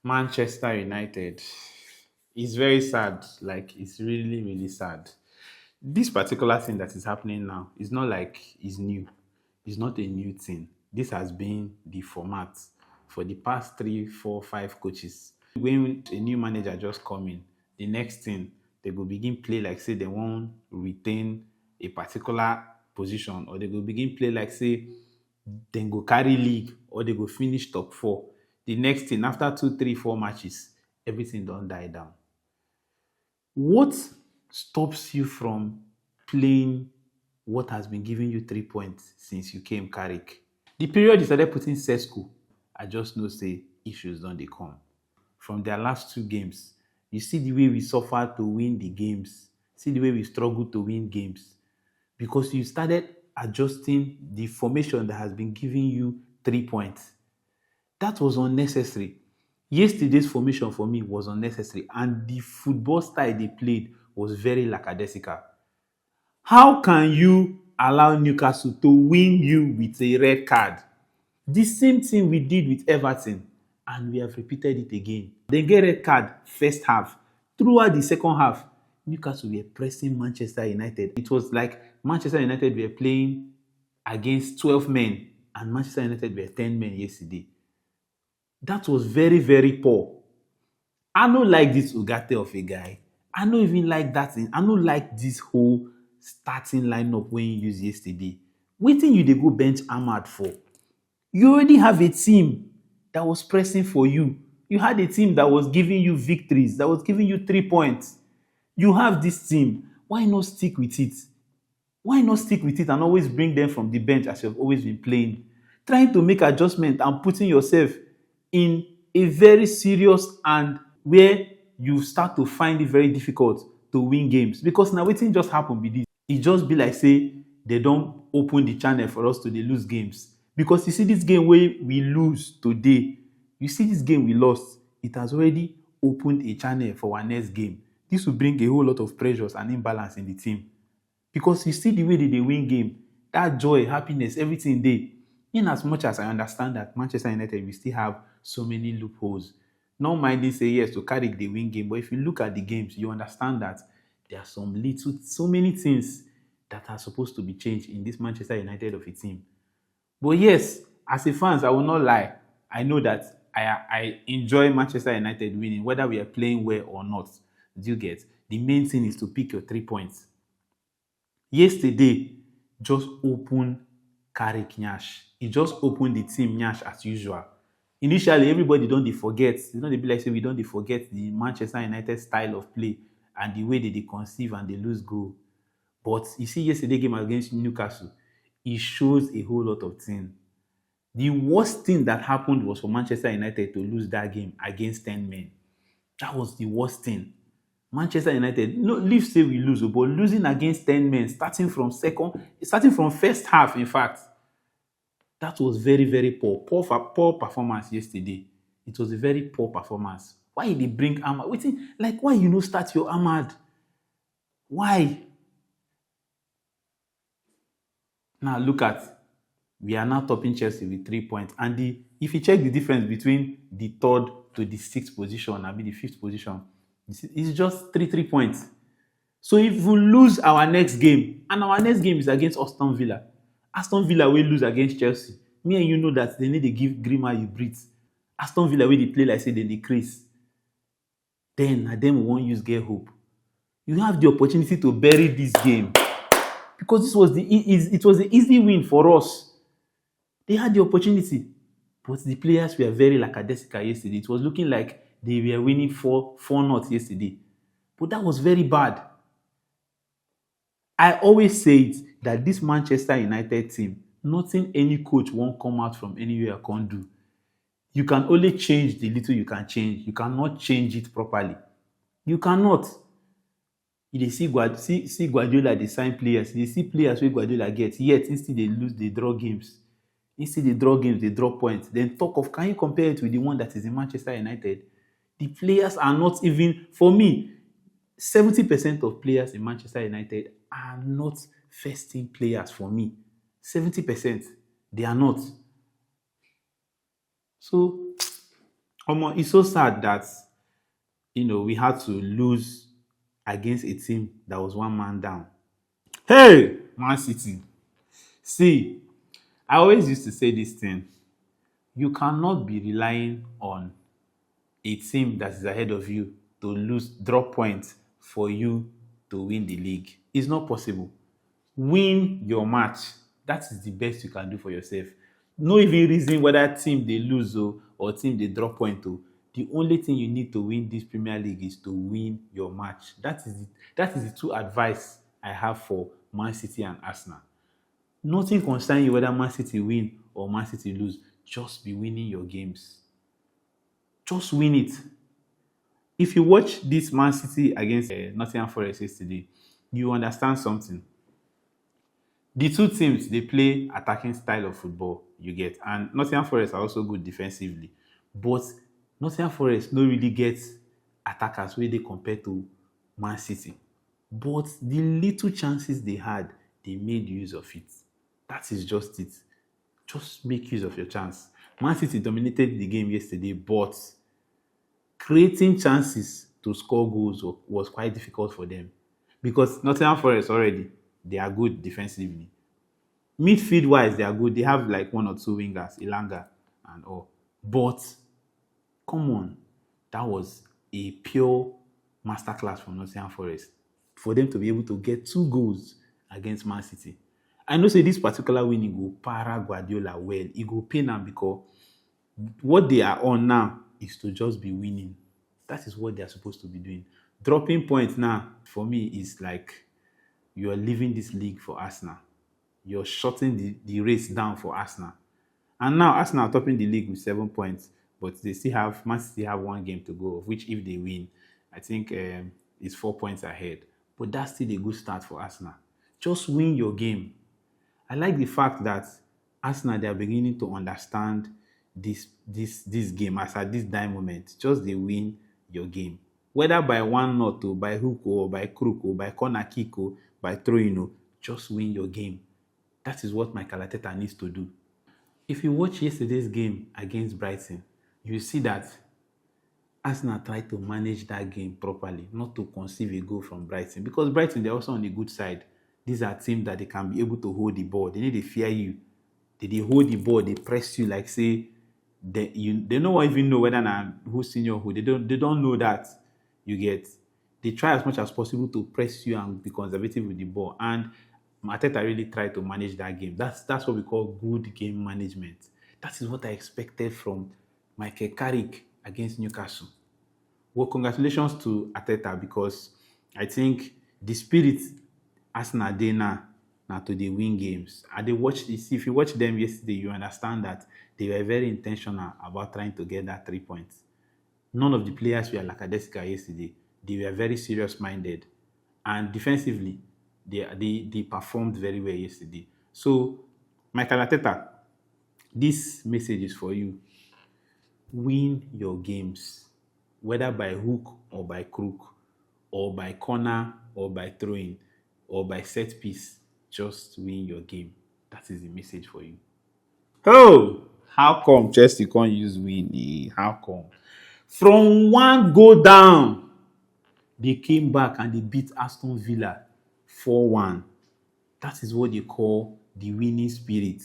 Manchester United. It's very sad. Like, it's really, really sad. This particular thing that is happening now is not like it's new. It's not a new thing. This has been the format for the past 3, 4, 5 coaches. When a new manager just come in, the next thing they go begin play like say they won't retain a particular position, or they go begin play like say then go carry league, or they go finish top four. The next thing, after 2, 3, 4 matches, everything don't die down. What stops you from playing what has been giving you 3 points since you came Carrick? The period you started putting Sesko, I just know say issues don't they come. From their last 2 games, you see the way we suffered to win the games. See the way we struggled to win games. Because you started adjusting the formation that has been giving you 3 points. That was unnecessary. Yesterday's formation for me was unnecessary, and the football style they played was very lackadaisical. How can you allow Newcastle to win you with a red card? The same thing we did with Everton, and we have repeated it again. They get red card first half. Throughout the second half, Newcastle were pressing Manchester United. It was like Manchester United were playing against 12 men, and Manchester United were 10 men yesterday. That was very, very poor. I don't like this Ugarte of a guy. I don't even like that thing. I don't like this whole starting lineup when you use yesterday. Waiting you they go bench Ahmad for. You already have a team that was pressing for you. You had a team that was giving you victories, that was giving you 3 points. You have this team. Why not stick with it? Why not stick with it and always bring them from the bench as you've always been playing? Trying to make adjustment and putting yourself in a very serious and where you start to find it very difficult to win games. Because now wetin just happen be this. It just be like say they don't open the channel for us to dey lose games. Because you see this game where we lose today, you see this game we lost, it has already opened a channel for our next game. This will bring a whole lot of pressures and imbalance in the team. Because you see the way they win game, that joy, happiness, everything there. In as much as I understand that Manchester United will still have so many loopholes. Not minding say yes to carry the win game, but if you look at the games, you understand that there are so many things that are supposed to be changed in this Manchester United of a team. But yes, as a fans, I will not lie. I know that I enjoy Manchester United winning, whether we are playing well or not. Do you get? The main thing is to pick your 3 points. Yesterday, just open Carrick Nyash. He just opened the team Nyash as usual. Initially, everybody don't dey forget. They don't dey be like say we don't dey forget the Manchester United style of play and the way they conceive and they lose goal. But you see yesterday game against Newcastle, it shows a whole lot of things. The worst thing that happened was for Manchester United to lose that game against 10 men. That was the worst thing. Manchester United, no, leave say we lose, but losing against 10 men, starting from first half, in fact, that was very, very poor. Poor performance yesterday. It was a very poor performance. Why did they bring Ahmad? Why you no start your Ahmad? Why? Now look at, we are now topping Chelsea with 3 points. And if you check the difference between the third to the sixth position, I mean the fifth position, it's just 3 points. So if we lose our next game, and our next game is against Aston Villa will lose against Chelsea. Me and you know that they need to give Grima you breathe. Aston Villa will they play like say they decrease. Then we won't use get hope. You have the opportunity to bury this game. Because it was the easy win for us. They had the opportunity. But the players were very lackadaisical yesterday. It was looking like they were winning 4-0 yesterday. But that was very bad. I always say it that this Manchester United team, nothing any coach won't come out from anywhere can't do. You can only change the little you can change. You cannot change it properly. You cannot. You see Guardiola, they sign players. You see players where Guardiola gets. Yet, instead they lose, they draw games. Instead they draw games, they draw points. Then talk of, can you compare it with the one that is in Manchester United? The players are not even, for me, 70% of players in Manchester United are not first-team players for me. 70%. They are not. So, it's so sad that we had to lose against a team that was one man down. Hey, Man City. See, I always used to say this thing. You cannot be relying on a team that is ahead of you to lose drop points for you to win the league. It's not possible. Win your match. That is the best you can do for yourself. No even reason whether team they lose or team they drop point o. The only thing you need to win this Premier League is to win your match. That is the two advice I have for Man City and Arsenal. Nothing concern you whether Man City win or Man City lose. Just be winning your games. Just win it. If you watch this Man City against Nottingham Forest yesterday, you understand something. The two teams they play attacking style of football, you get, and Nottingham Forest are also good defensively, but Nottingham Forest no really get attackers where they compare to Man City. But the little chances they had, they made use of it. That is just it. Just make use of your chance. Man City dominated the game yesterday, but creating chances to score goals was quite difficult for them because Nottingham Forest already they are good defensively. Midfield wise, they are good. They have like one or two wingers, Ilanga and all. But come on, that was a pure masterclass from Nottingham Forest for them to be able to get two goals against Man City. I know say this particular winning go para Guardiola well. It go pain am because what they are on now is to just be winning. That is what they are supposed to be doing. Dropping points now for me is like you are leaving this league for Arsenal. You're shutting the race down for Arsenal. And now Arsenal are topping the league with 7 points, but they still have Man City have one game to go, of which if they win, I think it's 4 points ahead. But that's still a good start for Arsenal. Just win your game. I like the fact that Arsenal they are beginning to understand this game as at this dying moment. Just they win your game. Whether by one knot or by hook or by crook or by corner kick or by throwing, just win your game. That is what Mikel Arteta needs to do. If you watch yesterday's game against Brighton, you see that Arsenal tried to manage that game properly, not to conceive a goal from Brighton. Because Brighton, they're also on the good side. These are teams that they can be able to hold the ball. They need to fear you. They hold the ball, they press you like say they don't even know whether na who's senior who. They don't know that you get. They try as much as possible to press you and be conservative with the ball. And Arteta really tried to manage that game. That's what we call good game management. That is what I expected from Michael Carrick against Newcastle. Well, congratulations to Arteta because I think the spirit Arsenal dey now to the win games. And they watch this. If you watch them yesterday, you understand that they were very intentional about trying to get that 3 points. None of the players were lackadaisical yesterday. They were very serious minded. And defensively, they performed very well yesterday. So, Michael Arteta, this message is for you. Win your games, whether by hook or by crook, or by corner or by throwing, or by set piece. Just win your game. That is the message for you. Oh, how come Chelsea can't use win? How come? From one goal down, they came back and they beat Aston Villa 4-1. That is what they call the winning spirit.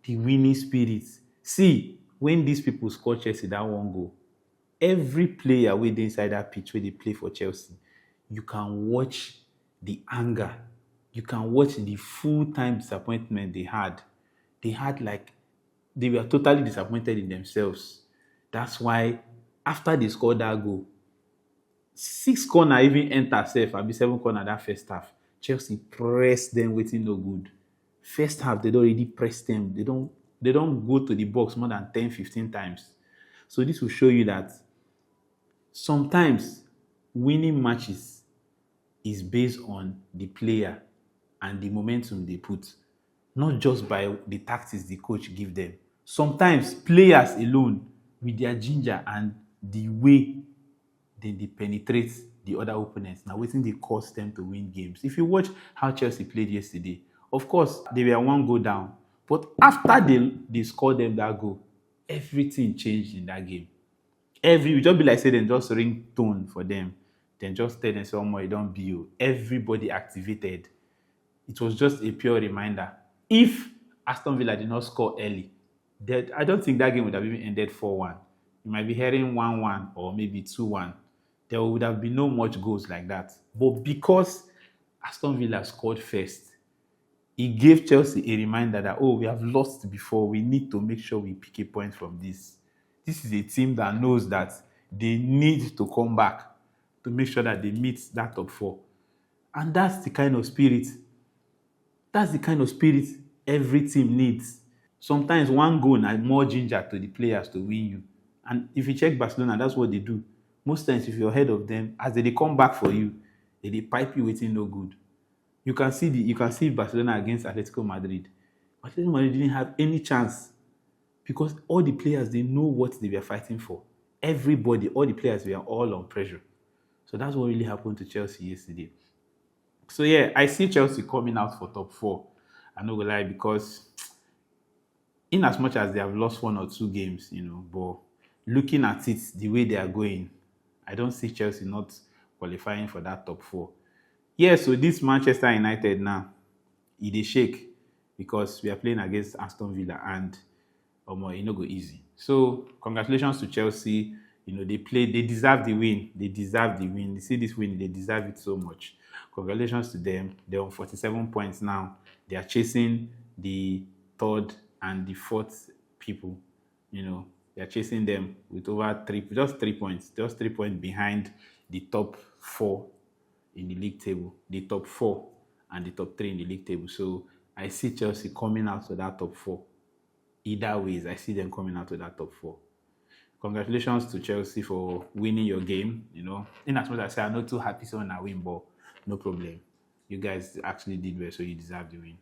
The winning spirit. See, when these people score Chelsea that one goal, every player wey dey inside that pitch where they play for Chelsea, you can watch the anger. You can watch the full-time disappointment they had. They had they were totally disappointed in themselves. That's why after they scored that goal, 6 corner even enter safe. Abi 7 corner that first half. Chelsea pressed them waiting no good. First half, they don't already press them. They don't go to the box more than 10, 15 times. So this will show you that sometimes winning matches is based on the player and the momentum they put, not just by the tactics the coach give them. Sometimes players alone with their ginger and the way they penetrate the other opponents. Now, waiting they cause them to win games. If you watch how Chelsea played yesterday, of course, they were one goal down. But after they scored them that goal, Everything changed in that game. Every, it just be like say dem just ring tone for them. Then just tell them say omo e don be you. Everybody activated. It was just a pure reminder. If Aston Villa did not score early, that I don't think that game would have even ended 4-1. You might be hearing 1-1 or maybe 2-1. There would have been no much goals like that. But because Aston Villa scored first, it gave Chelsea a reminder that, oh, we have lost before. We need to make sure we pick a point from this. This is a team that knows that they need to come back to make sure that they meet that top four. And that's the kind of spirit every team needs. Sometimes one goal and more ginger to the players to win you. And if you check Barcelona, that's what they do. Most times, if you're ahead of them, as they come back for you, they pipe you waiting no good. You can see Barcelona against Atletico Madrid. Atletico Madrid didn't have any chance because all the players they know what they were fighting for. Everybody, all the players were all on pressure. So that's what really happened to Chelsea yesterday. So yeah, I see Chelsea coming out for top four. I'm not gonna lie, because in as much as they have lost one or two games, but looking at it the way they are going, I don't see Chelsea not qualifying for that top four. Yeah, so this Manchester United now, they shake because we are playing against Aston Villa and it no go easy. So congratulations to Chelsea. They deserve the win. They deserve the win. They see this win, they deserve it so much. Congratulations to them. They're on 47 points now. They are chasing the third and the fourth people. They are chasing them with just 3 points, just 3 points behind the top four in the league table, the top four and the top three in the league table. So I see Chelsea coming out to that top four. Either ways, I see them coming out to that top four. Congratulations to Chelsea for winning your game. In as much as I say I'm not too happy so when I win, but no problem. You guys actually did well, so you deserve the win.